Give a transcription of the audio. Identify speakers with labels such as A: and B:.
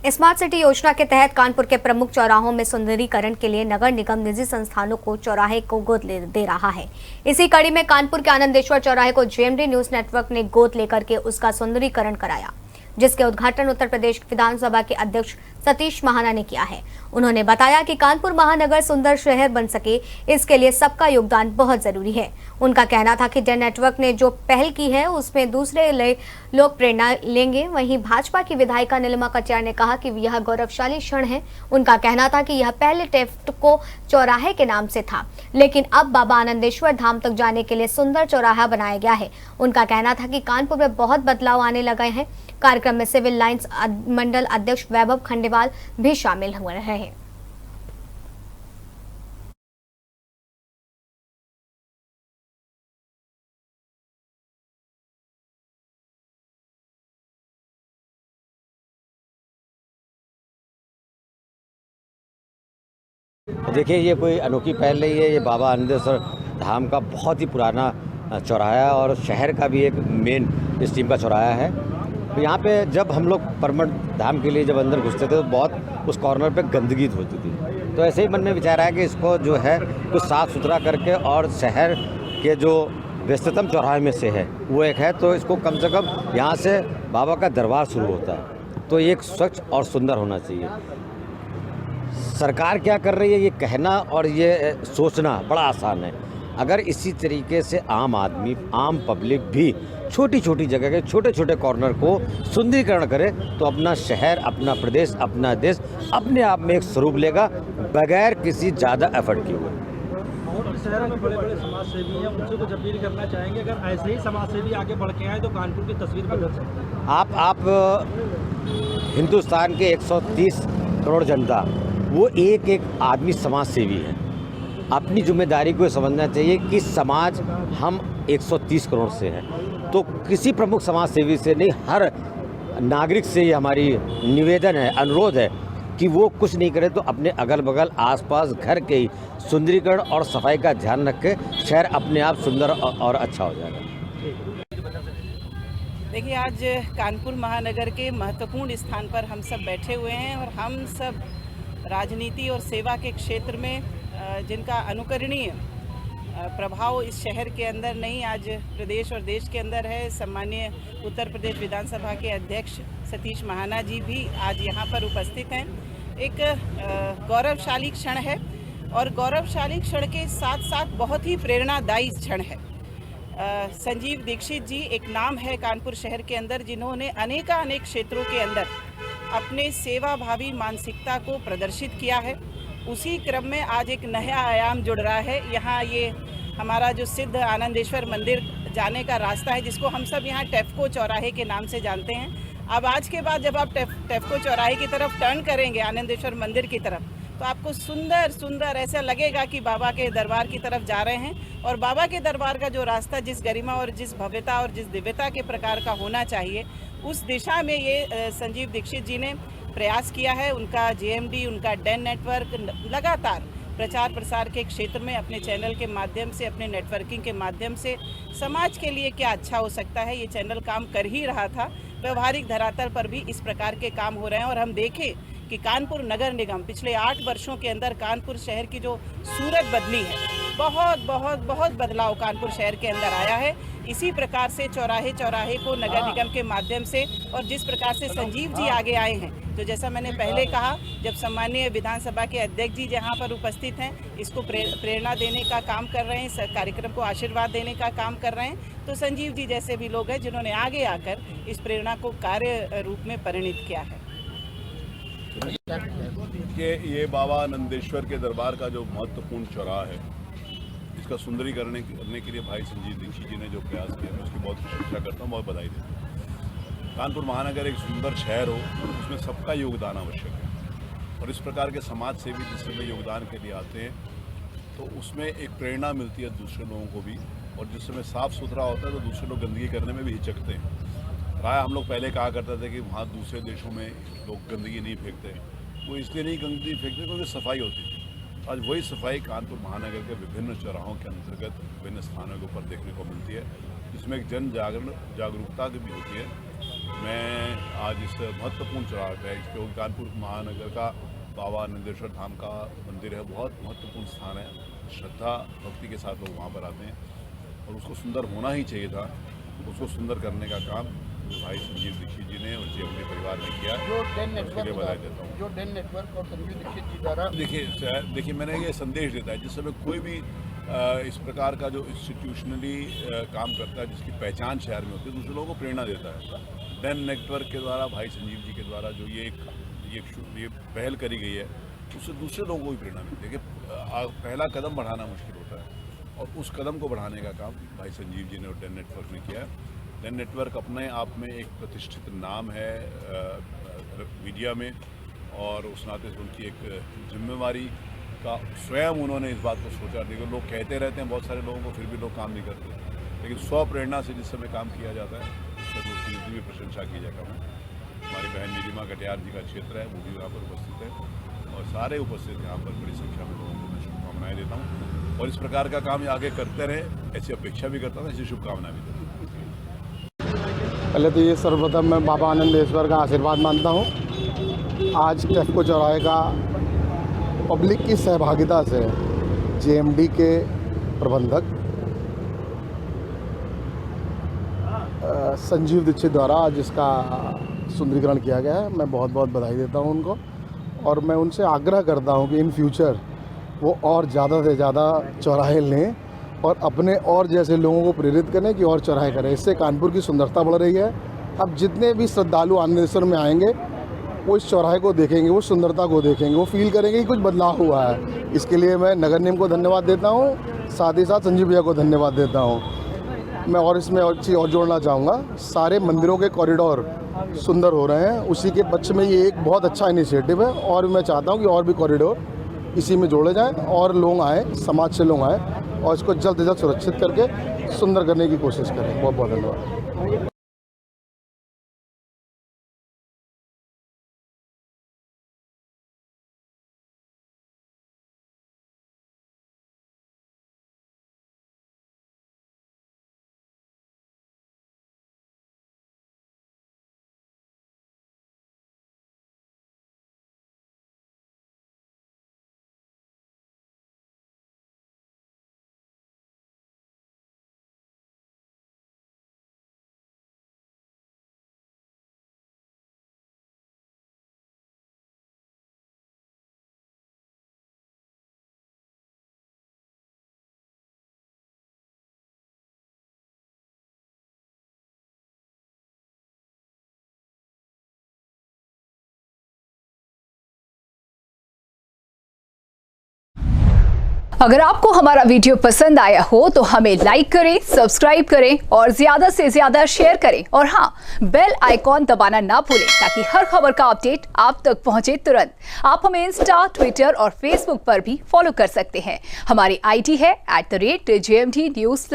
A: Smart city योजना के तहत कानपुर के प्रमुख चौराहों में सुंदरीकरण के लिए नगर निगम निजी संस्थानों को चौराहे को गोद दे रहा है। इसी कड़ी में कानपुर के आनंदेश्वर चौराहे को जेएमडी न्यूज नेटवर्क ने गोद लेकर के उसका सुंदरीकरण कराया, जिसके उद्घाटन उत्तर प्रदेश विधानसभा के अध्यक्ष सतीश महाना ने किया है। उन्होंने बताया कि कानपुर महानगर सुंदर शहर बन सके, इसके लिए सबका योगदान बहुत जरूरी है। उनका कहना था कि डेन नेटवर्क ने जो पहल की है उसमें दूसरे लोग प्रेरणा लेंगे। वहीं भाजपा की विधायिका नीलिमा कटियार ने कहा कि यह गौरवशाली क्षण है। उनका कहना था कि यह पहले टेफ्को चौराहे के नाम से था, लेकिन अब बाबा आनंदेश्वर धाम तक जाने के लिए सुंदर चौराहा बनाया गया है। उनका कहना था कि कानपुर में बहुत बदलाव आने लगे हैं। कार्यक्रम में सिविल लाइंस मंडल अध्यक्ष वैभव खंडेवाल भी शामिल हुए रहे।
B: देखिए, ये कोई अनोखी पहल नहीं है। ये बाबा आनंदेश्वर धाम का बहुत ही पुराना चौराहा है और शहर का भी एक मेन स्ट्रीम का चौराहा है। तो यहाँ पे जब हम लोग परमठ धाम के लिए जब अंदर घुसते थे तो बहुत उस कॉर्नर पे गंदगी होती थी। तो ऐसे ही मन में विचार आया कि इसको जो है कुछ साफ़ सुथरा करके, और शहर के जो व्यस्ततम चौराहे में से है वो एक है, तो इसको कम से कम यहाँ से बाबा का दरबार शुरू होता है, तो एक स्वच्छ और सुंदर होना चाहिए। सरकार क्या कर रही है ये कहना और ये सोचना बड़ा आसान है। अगर इसी तरीके से आम आदमी, आम पब्लिक भी छोटी छोटी जगह के छोटे छोटे कॉर्नर को सुंदरीकरण करे तो अपना शहर, अपना प्रदेश, अपना देश अपने आप में एक स्वरूप लेगा, बगैर किसी ज़्यादा एफर्ट किए हुए।
C: और शहर में बड़े बड़े समाज सेवी हैं, उनसे कुछ अपील करना चाहेंगे, अगर ऐसे ही समाज सेवी आगे बढ़ के आए तो कानपुर की तस्वीर बदल सकती है।
B: आप हिंदुस्तान के 130 करोड़ जनता, वो एक एक आदमी समाज सेवी है। अपनी जिम्मेदारी को समझना चाहिए कि समाज हम 130 करोड़ से हैं, तो किसी प्रमुख समाज सेवी से नहीं, हर नागरिक से ये हमारी निवेदन है, अनुरोध है कि वो कुछ नहीं करे तो अपने अगल बगल आसपास घर के ही सुंदरीकरण और सफाई का ध्यान रखे। शहर अपने आप सुंदर और अच्छा हो जाएगा।
D: देखिए, आज कानपुर महानगर के महत्वपूर्ण स्थान पर हम सब बैठे हुए हैं और हम सब राजनीति और सेवा के क्षेत्र में जिनका अनुकरणीय प्रभाव इस शहर के अंदर नहीं, आज प्रदेश और देश के अंदर है। सम्मानीय उत्तर प्रदेश विधानसभा के अध्यक्ष सतीश महाना जी भी आज यहाँ पर उपस्थित हैं। एक गौरवशाली क्षण है और गौरवशाली क्षण के साथ साथ बहुत ही प्रेरणादायी क्षण है। संजीव दीक्षित जी एक नाम है कानपुर शहर के अंदर, जिन्होंने अनेक क्षेत्रों के अंदर अपने सेवा भावी मानसिकता को प्रदर्शित किया है। उसी क्रम में आज एक नया आयाम जुड़ रहा है। यहाँ ये हमारा जो सिद्ध आनंदेश्वर मंदिर जाने का रास्ता है, जिसको हम सब यहाँ टेफ्को चौराहे के नाम से जानते हैं। अब आज के बाद जब आप टेफ्को चौराहे की तरफ टर्न करेंगे, आनंदेश्वर मंदिर की तरफ, तो आपको सुंदर सुंदर ऐसा लगेगा कि बाबा के दरबार की तरफ जा रहे हैं। और बाबा के दरबार का जो रास्ता जिस गरिमा और जिस भव्यता और जिस दिव्यता के प्रकार का होना चाहिए, उस दिशा में ये संजीव दीक्षित जी ने प्रयास किया है। उनका जेएमडी, उनका डेन नेटवर्क लगातार प्रचार प्रसार के क्षेत्र में अपने चैनल के माध्यम से, अपने नेटवर्किंग के माध्यम से समाज के लिए क्या अच्छा हो सकता है, ये चैनल काम कर ही रहा था। व्यवहारिक धरातल पर भी इस प्रकार के काम हो रहे हैं और हम देखें कि कानपुर नगर निगम पिछले 8 वर्षों के अंदर कानपुर शहर की जो सूरत बदली है, बहुत बदलाव कानपुर शहर के अंदर आया है। इसी प्रकार से चौराहे चौराहे को नगर निगम के माध्यम से, और जिस प्रकार से संजीव जी आगे आए हैं, तो जैसा मैंने पहले कहा, जब सम्मानीय विधानसभा के अध्यक्ष जी जहां पर उपस्थित हैं, इसको प्रेरणा देने का काम कर रहे हैं, कार्यक्रम को आशीर्वाद देने का काम कर रहे हैं, तो संजीव जी जैसे भी लोग हैं जिन्होंने आगे आकर इस प्रेरणा को कार्य रूप में परिणित किया है।
E: ये बाबा आनंदेश्वर के दरबार का जो महत्वपूर्ण चौराहा है, इसका सुंदरीकरण करने के लिए भाई संजीव दीक्षित जी ने जो प्रयास किया, मैं उसकी बहुत प्रशंसा करता हूँ, बहुत बधाई देता हूँ। कानपुर महानगर एक सुंदर शहर हो, उसमें सबका योगदान आवश्यक है, और इस प्रकार के समाज सेवी जिस समय योगदान के लिए आते हैं तो उसमें एक प्रेरणा मिलती है दूसरे लोगों को भी, और जिस समय साफ़ सुथरा होता है तो दूसरे लोग गंदगी करने में भी हिचकते हैं। प्रायः हम लोग पहले कहा करते थे कि वहाँ दूसरे देशों में लोग गंदगी नहीं फेंकते, वो इसलिए नहीं गंदगी फेंकते क्योंकि सफाई होती थी। आज वही सफाई कानपुर महानगर के विभिन्न चौराहों के अंतर्गत विभिन्न स्थानों के ऊपर देखने को मिलती है, जिसमें एक जन जागरूकता की भी होती है। मैं आज इस महत्वपूर्ण चौराहे पे, क्योंकि कानपुर महानगर का बाबा आनंदेश्वर धाम का मंदिर है, बहुत महत्वपूर्ण स्थान है। श्रद्धा भक्ति के साथ लोग वहाँ पर आते हैं और उसको सुंदर होना ही चाहिए था। उसको सुंदर करने का काम भाई संजीव दीक्षित जी ने और जेएमडी परिवार ने किया, उसके लिए बधाई देता हूँ।
F: जो डेन नेटवर्क और संजीव दीक्षित जी द्वारा
E: देखिए मैंने ये संदेश देता है, जिस समय कोई भी इस प्रकार का जो इंस्टीट्यूशनली काम करता है, जिसकी पहचान शहर में होती है, दूसरे लोगों को प्रेरणा देता है। डेन नेटवर्क के द्वारा, भाई संजीव जी के द्वारा जो ये पहल करी गई है, उससे दूसरे लोगों को भी प्रेरणा मिलती है कि पहला कदम बढ़ाना मुश्किल होता है और उस कदम को बढ़ाने का काम भाई संजीव जी ने और डेन नेटवर्क ने किया है। डेन नेटवर्क अपने आप में एक प्रतिष्ठित नाम है मीडिया में, और उस नाते से उनकी एक जिम्मेवारी का स्वयं उन्होंने इस बात को सोचा। देखो, लोग कहते रहते हैं बहुत सारे लोगों को, फिर भी लोग काम नहीं करते, लेकिन स्वप्रेरणा से जिस समय काम किया जाता है उसकी उसकी भी प्रशंसा की जाता है। हमारी बहन नीलिमा कटियार जी का क्षेत्र है, वो भी यहाँ पर उपस्थित है और सारे उपस्थित यहाँ पर बड़ी संख्या में लोगों को मैं शुभकामनाएँ देता हूँ और इस प्रकार का काम आगे करते रहे, ऐसी अपेक्षा भी करता हूँ, ऐसी शुभकामना भी देता हूँ।
F: पहले तो ये सर्वप्रथम मैं बाबा आनंदेश्वर का आशीर्वाद मानता हूँ। आज टेफको चौराहे का पब्लिक की सहभागिता से जेएमडी के प्रबंधक संजीव दीक्षित द्वारा आज इसका सुंदरीकरण किया गया है। मैं बहुत बहुत बधाई देता हूँ उनको और मैं उनसे आग्रह करता हूँ कि इन फ्यूचर वो और ज़्यादा से ज़्यादा चौराहे लें और अपने और जैसे लोगों को प्रेरित करें कि और चौराहे करें। इससे कानपुर की सुंदरता बढ़ रही है। अब जितने भी श्रद्धालु आनंदेश्वर में आएंगे वो इस चौराहे को देखेंगे, वो सुंदरता को देखेंगे, वो फील करेंगे कि कुछ बदलाव हुआ है। इसके लिए मैं नगर निगम को धन्यवाद देता हूँ, साथ ही साथ संजीव भैया को धन्यवाद देता हूँ। मैं और इसमें और चीज़ और जोड़ना चाहूँगा, सारे मंदिरों के कॉरिडोर सुंदर हो रहे हैं, उसी के पक्ष में ये एक बहुत अच्छा इनिशिएटिव है और मैं चाहता हूँ कि और भी कॉरिडोर इसी में जोड़े जाएं और लोग आए, समाज से लोग आए और इसको जल्द से जल्द सुरक्षित करके सुंदर करने की कोशिश करें। बहुत बहुत धन्यवाद।
G: अगर आपको हमारा वीडियो पसंद आया हो तो हमें लाइक करें, सब्सक्राइब करें और ज्यादा से ज्यादा शेयर करें और हाँ, बेल आइकॉन दबाना ना भूलें ताकि हर खबर का अपडेट आप तक पहुंचे तुरंत। आप हमें इंस्टा, ट्विटर और फेसबुक पर भी फॉलो कर सकते हैं। हमारी आईडी है @JMD News।